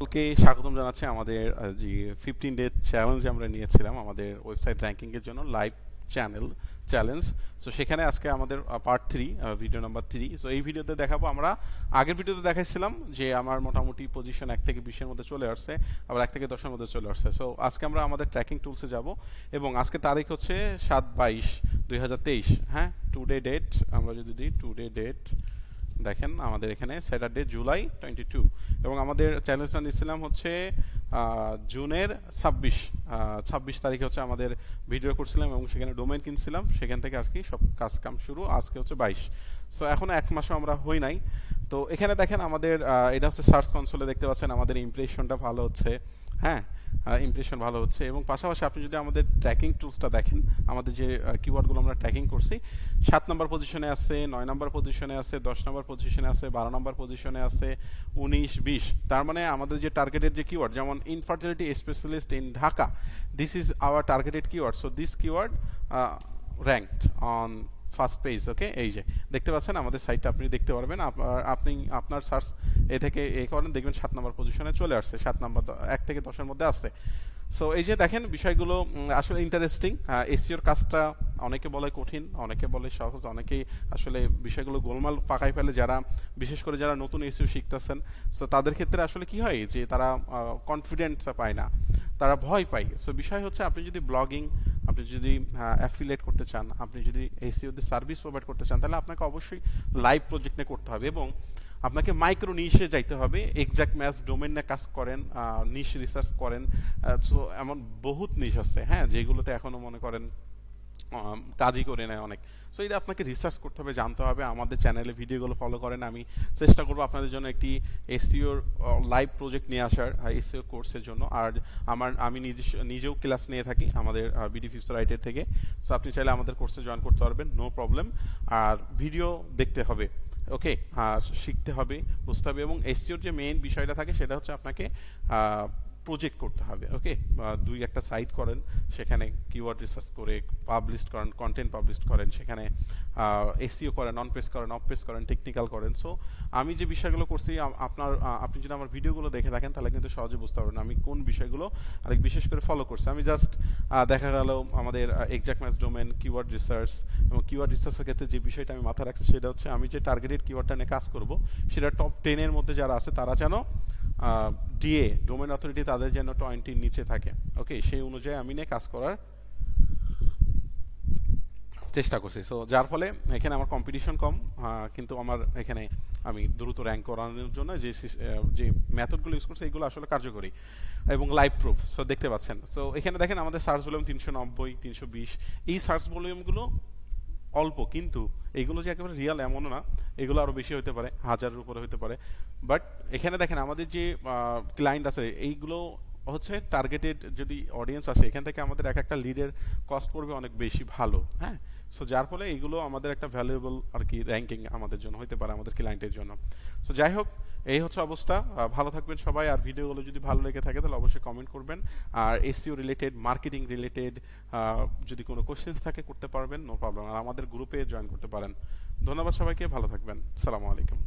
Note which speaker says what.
Speaker 1: সকলকে স্বাগতম জানাচ্ছি আমাদের যে 15 ডে চ্যালেঞ্জ আমরা নিয়েছিলাম আমাদের ওয়েবসাইট র্যাঙ্কিং এর জন্য লাইভ চ্যালেঞ্জ। সো সেখানে আজকে আমাদের পার্ট 3 ভিডিও নাম্বার 3। সো এই ভিডিওতে দেখাবো, আমরা আগের ভিডিওতে দেখাইছিলাম যে আমার মোটামুটি পজিশন 1 থেকে 20 এর মধ্যে চলে আসছে, আবার 1 থেকে 10 এর মধ্যে চলে আসছে। সো আজকে আমরা আমাদের ট্র্যাকিং টুলসে যাব এবং আজকে তারিখ হচ্ছে 7/22/2023। হ্যাঁ, টুডে ডেট আমরা যদি দিই, টুডে ডেট দেখেন আমাদের এখানে স্যাটারডে জুলাই 22 এবং আমাদের চ্যালেঞ্জটা নিয়েছিলাম হচ্ছে জুনের 26 তারিখে হচ্ছে আমাদের ভিডিও করছিলাম এবং সেখানে ডোমেইন কিনছিলাম, সেখান থেকে আর কি সব কাজ কাম শুরু। আজকে হচ্ছে 22। সো এখনো 1 মাসও আমরা হই নাই। তো এখানে দেখেন আমাদের এটা হচ্ছে সার্চ কনসোলে দেখতে পাচ্ছেন আমাদের ইমপ্রেশনটা ভালো হচ্ছে। হ্যাঁ, ইমপ্রেশন ভালো হচ্ছে এবং পাশাপাশি আপনি যদি আমাদের ট্র্যাকিং টুলসটা দেখেন, আমাদের যে কিওয়ার্ডগুলো আমরা ট্র্যাকিং করছি 7 নম্বর পজিশনে আছে, 9 নম্বর পজিশনে আছে, 10 নম্বর পজিশনে আছে, 12 নম্বর পজিশনে আছে, 19, 20। তার মানে আমাদের যে টার্গেটেড যে কিওয়ার্ড, যেমন infertility specialist in Dhaka, this is our targeted keyword. So this keyword ranked on first page. Okay, এই যে দেখতে পাচ্ছেন আমাদের সাইটটা আপনি দেখতে পারবেন। আপনি আপনার সার্চ এ থেকে এ করেন, দেখবেন 7 নম্বর পজিশনে চলে আসছে, 7 নম্বর 1 থেকে 10-এর মধ্যে আসছে। সো এই যে দেখেন বিষয়গুলো আসলে ইন্টারেস্টিং। এসইওর কাজটা অনেকে বলে কঠিন, অনেকে বলে সহজ, অনেকেই আসলে বিষয়গুলো গোলমাল পাকাই ফেলে, যারা বিশেষ করে যারা নতুন এসইও শিখতেছেন। সো তাদের ক্ষেত্রে আসলে কি হয় যে তারা কনফিডেন্স পায় না, তারা ভয় পায়। সো বিষয় হচ্ছে আপনি যদি ব্লগিং, আপনি যদি অ্যাফিলিয়েট করতে চান, আপনি যদি এসইওতে সার্ভিস প্রোভাইড করতে চান, তাহলে আপনাকে অবশ্যই লাইভ প্রজেক্ট নিয়ে করতে হবে এবং আপনাকে মাইক্রো নিশে যাইতে হবে। এক্সাক্ট ম্যাচ ডোমেন নিয়ে কাজ করেন, নিশ রিসার্চ করেন। সো এমন বহুত নিশ আছে, হ্যাঁ, যেগুলোতে এখনও মনে করেন কাজই করে নেয় অনেক। সো এটা আপনাকে রিসার্চ করতে হবে, জানতে হবে। আমাদের চ্যানেলে ভিডিওগুলো ফলো করেন, আমি চেষ্টা করবো আপনাদের জন্য একটি এসইওর লাইভ প্রজেক্ট নিয়ে আসার এসইও কোর্সের জন্য। আর আমি নিজেও ক্লাস নিয়ে থাকি আমাদের বিডি ফিউচারাইটের থেকে। সো আপনি চাইলে আমাদের কোর্সে জয়েন করতে পারবেন, নো প্রবলেম। আর ভিডিও দেখতে হবে, ওকে, শিখতে হবে, বুঝতে হবে এবং এসইওর যে মেইন বিষয়টা থাকে সেটা হচ্ছে আপনাকে প্রজেক্ট করতে হবে। ওকে, 2-1টা সাইট করেন, সেখানে কিওয়ার্ড রিসার্চ করে পাবলিশ করেন, কন্টেন্ট পাবলিশ করেন, সেখানে এসইও করেন, অন পেজ করেন, অফ পেজ করেন, টেকনিক্যাল করেন। সো আমি যে বিষয়গুলো করছি, আপনি যদি আমার ভিডিওগুলো দেখে থাকেন তাহলে কিন্তু সহজে বুঝতে পারবেন আমি কোন বিষয়গুলো আরেক বিশেষ করে ফলো করছি। আমি জাস্ট দেখা গেল আমাদের exact match domain, keyword research এবং কিওয়ার্ড রিসার্চের ক্ষেত্রে যে বিষয়টা আমি মাথায় রাখছি সেটা হচ্ছে আমি যে টার্গেটেড কিওয়ার্ডটা নিয়ে কাজ করব সেটা টপ 10-এর মধ্যে যারা আছে তারা যেন ডিএ ডোমেন অথরিটি তাদের যেন 20-র নিচে থাকে। ওকে, সেই অনুযায়ী আমি নিয়ে কাজ করার চেষ্টা করছি। সো যার ফলে এখানে আমার কম্পিটিশন কম, কিন্তু আমার এখানে আমি দ্রুত র্যাঙ্ক করানোর জন্য যে মেথডগুলো ইউজ করছি এগুলো আসলে কার্যকরী এবং লাইভ প্রুফ। সো দেখতে পাচ্ছেন। সো এখানে দেখেন আমাদের সার্চ ভলিউম 390, 320। এই সার্চ ভলিউমগুলো অল্প, কিন্তু এইগুলো যে একেবারে রিয়াল এমনও না, এগুলো আরও বেশি হতে পারে, 1000-এর উপরে হতে পারে। বাট এখানে দেখেন আমাদের যে ক্লায়েন্ট আছে এইগুলো হচ্ছে টার্গেটেড, যদি অডিয়েন্স আসে এখান থেকে আমাদের এক একটা লিডের কস্ট পড়বে অনেক বেশি ভালো। হ্যাঁ, সো যার ফলে এইগুলো আমাদের একটা ভ্যালুয়েবল আর কি র্যাঙ্কিং আমাদের জন্য হতে পারে, আমাদের ক্লায়েন্টের জন্য। সো যাই হোক, এই হচ্ছে অবস্থা। ভালো থাকবেন সবাই। আর ভিডিওগুলো যদি ভালো লেগে থাকে তাহলে অবশ্যই কমেন্ট করবেন। আর এসইও রিলেটেড, মার্কেটিং রিলেটেড যদি কোনো কোশ্চেন্স থাকে করতে পারবেন, নো প্রবলেম। আর আমাদের গ্রুপে জয়েন করতে পারেন। ধন্যবাদ সবাইকে, ভালো থাকবেন। আসসালামু আলাইকুম।